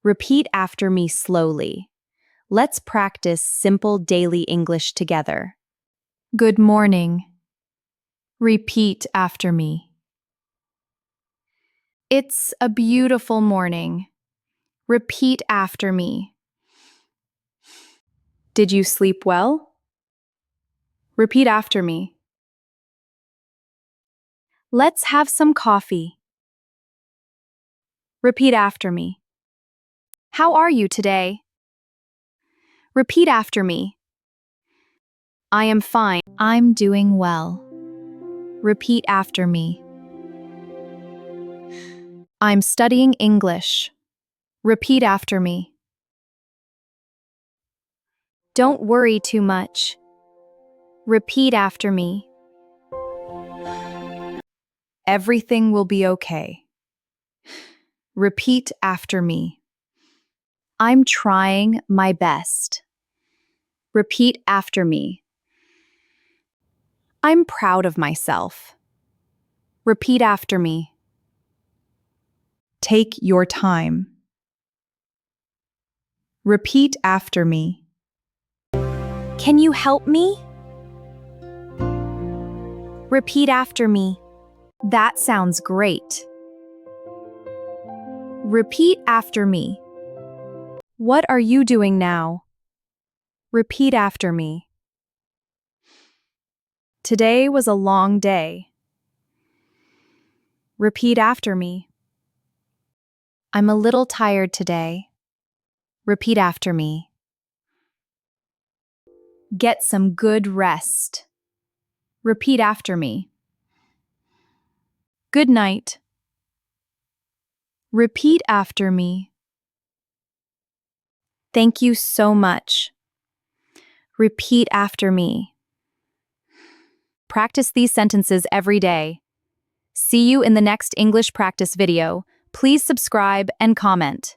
Repeat after me slowly. Let's practice simple daily English together. Good morning. Repeat after me. It's a beautiful morning. Repeat after me. Did you sleep well? Repeat after me. Let's have some coffee. Repeat after me. How are you today? Repeat after me. I am fine. I'm doing well. Repeat after me. I'm studying English. Repeat after me. Don't worry too much. Repeat after me. Everything will be okay. Repeat after me. I'm trying my best. Repeat after me. I'm proud of myself. Repeat after me. Take your time. Repeat after me. Can you help me? Repeat after me. That sounds great. Repeat after me. What are you doing now? Repeat after me. Today was a long day. Repeat after me. I'm a little tired today. Repeat after me. Get some good rest. Repeat after me. Good night. Repeat after me. Thank you so much. Repeat after me. Practice these sentences every day. See you in the next English practice video. Please subscribe and comment.